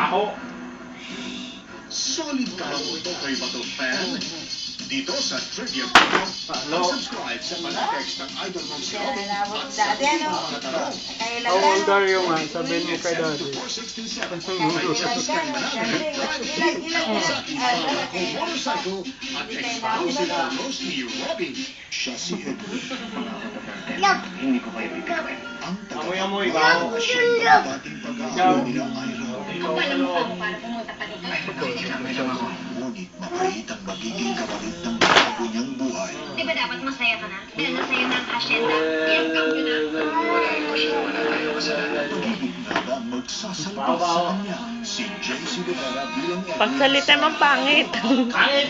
Ako. Solid ka ang Tokay Battle fan. Dito sa Trivia Video, mag-subscribe sa pag-text ng idol mong si Robin at sa mga tanong. How old are you nga? Sabihin mo kay daddy. 467. Motorcycle at ex-spouse ni Robin. Siya si Edwin. Hindi ko kayo bibigawin. Ang Amoy-amoy, tagapagpapalala siya ng dating pag-aaral nila Ira. Ikaw sa loob. Ngunit mapait ang magiging kapalit ng bago niyang buhay. Di ba dapat masaya ka na? Dahil nasa'yo na ang asyenda. Iyang cambio na. Wala tayo kasalanan. Pag-ibig nga ba ang magsasalba sa kanya? Si JC Rivera bilang Pagsalita mang pangit. Pangit!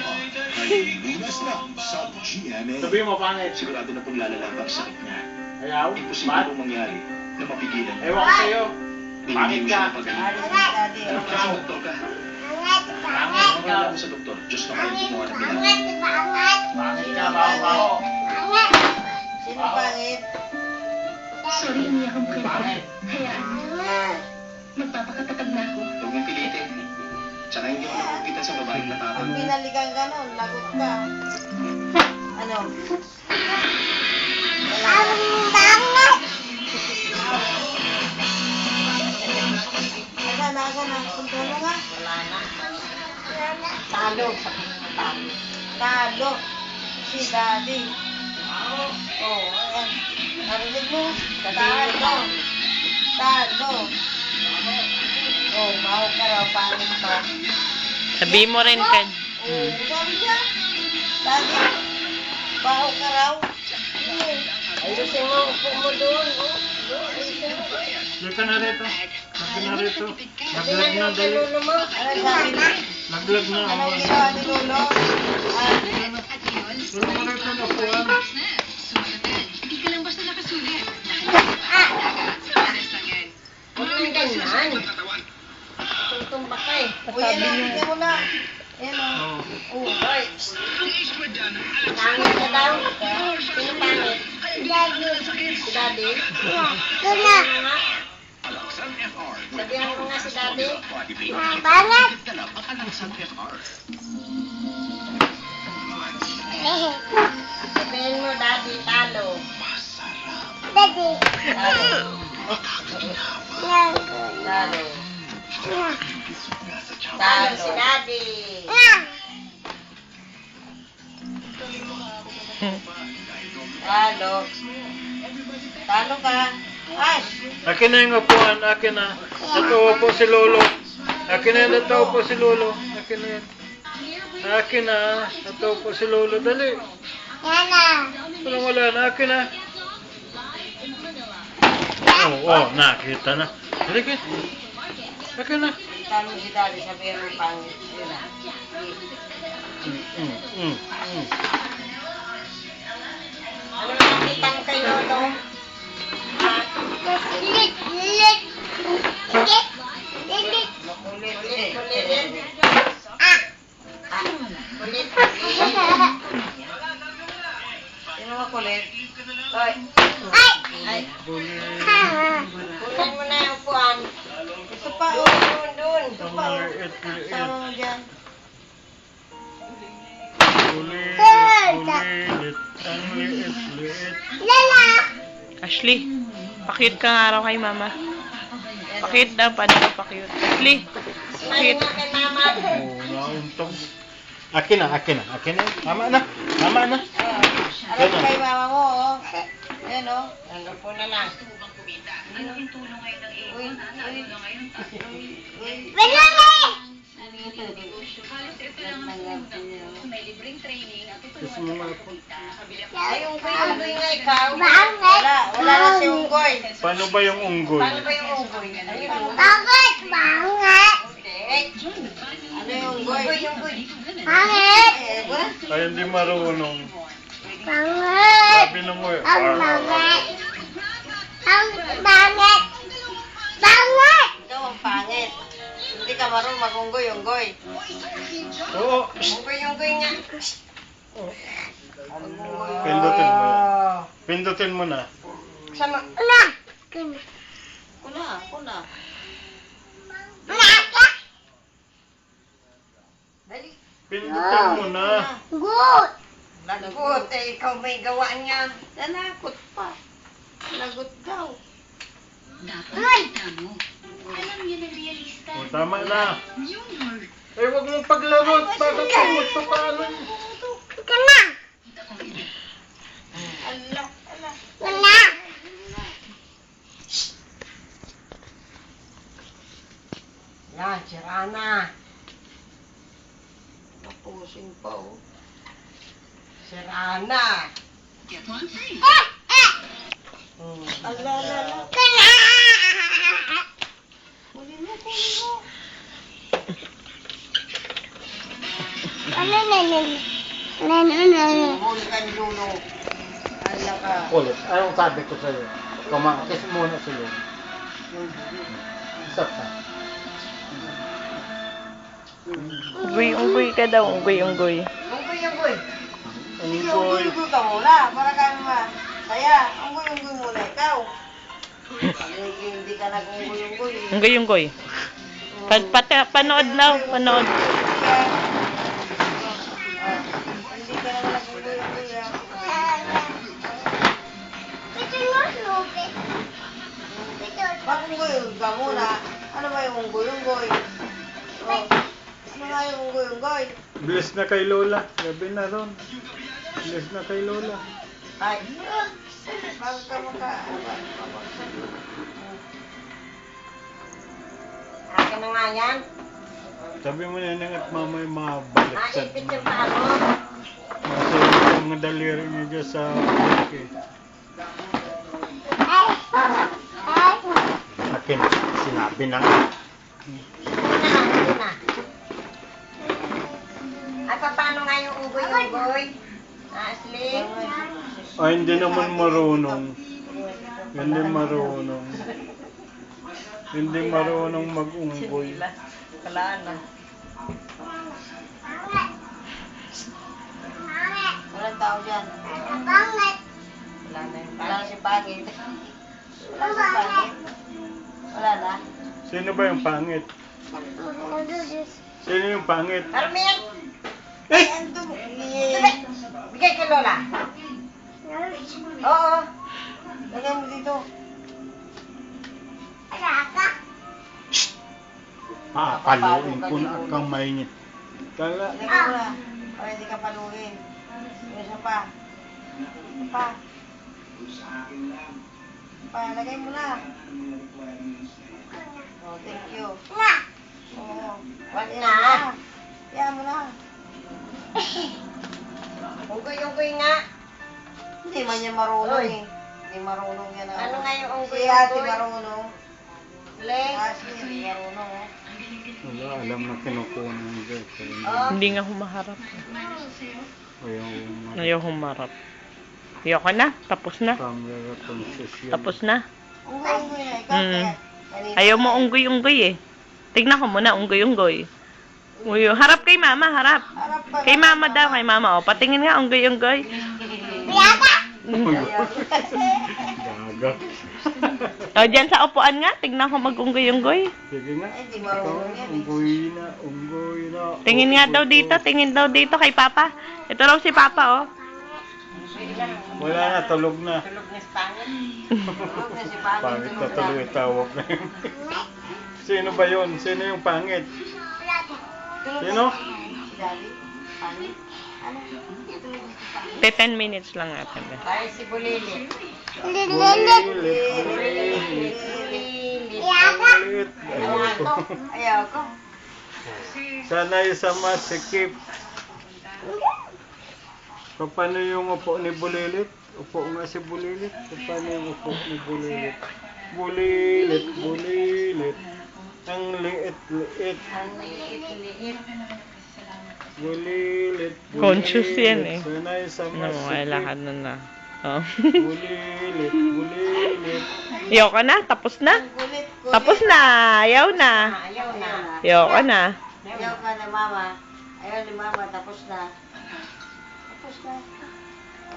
ay lunas na sa GMA. Sabihin mo, pangit. Sigurado na pong lalala ang sakit niya. Ayaw? Imposible Ba't? pong mangyari na mapigilan. Ewan ko sa'yo. Pangit ka. Sa doktor ka. Pangit ka sa doktor. Diyos na kayo gumawa ng milagro. Pangit ka, baho-baho. Sino pangit? Sorry, umiyak ang kwento. Pangit. Hayaan. Magpapakatatag na ako. Huwag mong pilitin. Tsaka hindi mo nakupitan sa babaeng Pag natapang. pinalikan ka nun, lagot ka. Ano? Nasaan na? Punta mo nga? Wala na. Talo. Talo. Si Daddy. Oh, ayan. Narinig mo? Talo. Talo. Oh, baho ka raw. Pangit ka. Sabi mo rin, Ken. Oh, sabi niya. Daddy, baho ka raw. Ayusin mo, upo mo doon. Oh, ayusin mo. Look ka na rito. Look ka na rito. Naglag na dali. Ano sabi niya? Naglag na. Anong ginawa ni Lolo? Tulong mo rito na puwan. Hindi ka lang basta nakasulit. Huwag nang ganyan. Tumba ka eh. O yan ang tingnan mo na. Yan o. Oh, boy. Pangit na daw. Sino pangit? Si Daddy. Sabihan mo nga. Sabihan mo nga si Daddy. Pangit. Sabihin mo, Daddy, talo. Daddy. Talo. Talo si Daddy. Talo. Talo ka. Ash. Akin na yung upuan. Akin na. Ito po si Lolo. Akin na. Ito po si Lolo. Akin na yan. Akin na. Ito po si Lolo. Dali. Walang wala na. Akin na. Oh, nakita na. Dali ka. Akin na. Talo si Daddy. Sabihin mo pangit. Yun na. Ano nakita mo kay Lolo? Kulit. Sino makulit? Oy. Ay. Kunin mo na yung upuan. Ito pa, doon. Ito pa, sama mo dyan. Ulit. Ang liit. Ashley, pakute ka nga raw kay mama. Pakute daw, paano ka pakute? Ashley, Smile nga kay mama. Oh, nauntog. Akin na. Tama na. Alam kay mama mo, oh. Ayan, oh. Ano po na lang. Malaking tulong ngayon ng Uy, iyong ngayon. Halos ito lang ang tulong. May libreng training at ito Gusto mo nga po. Ay, unggoy nga ikaw. Wala na si unggoy. Paano ba yung unggoy? Paano ba yung unggoy? Ayun, oh. Ano yung unggoy? Eh, ba? Ay, hindi marunong. Sabi na mo eh. Ikaw ang pangit. Hindi ka marunong mag-unggoy-unggoy. Oo. Unggoy-unggoy nga. Pindutin mo yan. Pindutin mo na. Sama. Kuna. Pindutin mo na. Lagot, eh, ikaw may gawa niya. Nanakot pa. Lagot daw. O, tama na. Eh, huwag mong paglarot. Baka kumot pa paano. Alak, alak. Yan, sira na. Napusing pa, oh. Sira na. Ala, ala, ala. Huli mo, huli mo. Huli ka ni Lolo. Ala ka. Ulit. Anong sabi ko sa'yo? Kumakis muna si Lolo. Isa pa. Unggoy ka daw, unggoy. Unggoy, unggoy. Sige, Unggoy. unggoy ka muna. Para ka naman. Saya, unggoy muna ikaw. Hindi ka nag-unggoy. Unggoy. Panood daw, panood. Hindi ka naman nag-unggoy. Bakit unggoy ka muna? Ano ba yung unggoy? Oh. Ano nga yung unggoy? Bless na kay Lola. Gabi na ron. Bless na kay Lola. Ay. Bakit ka Akin na nga yan. Sabi mo na at mama yung mga baliktad Naipit mo. yung paano. Masaya yung mga daliri niyo dyan sa buke. Akin, sinabi na nga. Ano na? Ay, paano nga yung unggoy? Ashley? Ay, hindi naman marunong. Hindi marunong. Hindi marunong mag-unggoy. Wala na. Walang tao dyan. Wala na yung Wala na si Pangit. Wala si Pangit. Wala na. Sino ba yung pangit? Sino yung pangit? Carmen! Eh! Bigay kay Lola. Oo. Lagay mo dito. Papaluin ko na ang kamay niya. Kala, Lagay mo na. Para hindi ka paluin. Isa pa. Isa pa. Lagay mo na. Oh, thank you. Oo. Wag na. Kaya mo na. Unggoy nga. Hindi man niya marunong eh. Hindi marunong yan. Ano nga yung unggoy? Si ate marunong. Ashley, hindi marunong eh. wala, alam na kinukunan niya. Hindi nga humaharap. Ayaw Ayaw humarap. Ayoko na, tapos na. camera conscious yan. Tapos na. Unggoy na. Ikaw kaya. Kanina- Ayaw mo unggoy eh. Tignan ko muna, unggoy. Uy, harap kay mama, harap. Harap pa. Kay mama daw, kay mama. O, patingin nga, unggoy. Gaga. O, dyan sa upuan nga, tignan ko mag-unggoy. Sige nga. Ay, di marunong yan eh. Unggoy na. Tingin nga daw dito, tingin daw dito kay Papa. Ito raw si Papa, oh. Wala na, tulog na. Tulog na si Pangit. Tulog na si Pangit. Pangit na tulog tuloy tawag na yun. Sino ba yun? Sino yung pangit? Tulog Sino? na si Daddy. Pangit. Ano? Tulog na si Pangit. 10 minutes lang natin. Tayo si Bulili. Bulit. Bulit. Ayaw ko. Ayaw ko. Sana isama si Kip. Paano yung upo ni Bulilit? Upo nga si Bulilit. Paano yung upo ni Bulilit? Bulilit. Ang liit-liit. Ang liit-liit. Bulilit. Conscious yan eh. Sana isama Ano, si kailangan Kip. na na. Oh. Bulilit. Ayoko na, tapos na. Kulit. Tapos na, ayaw na. Ayaw na. Ayoko na. Ayaw ka na mama. Ayaw ni mama. Tapos na. Tapos na.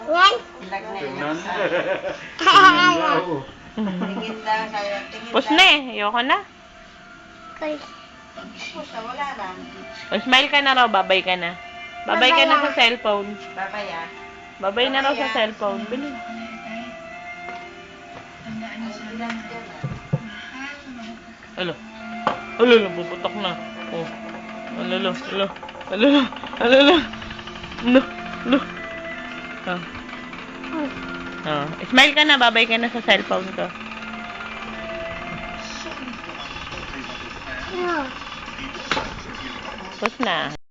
Yan. Lag na Tingnan. yan. Tingnan daw. Tingin lang sa'yo. Tingin Tapos lang. na eh, ayoko na. Tapos na. Wala na. O, smile ka na raw, babay ka na. Babay ka na sa cellphone. Babay ah. Babay na raw sa cellphone. Bili. Alo. Alo, puputok na. Oh. Alo. No. Ah. Oh. Smile ka na, babay ka na sa cellphone ko. Tapos na.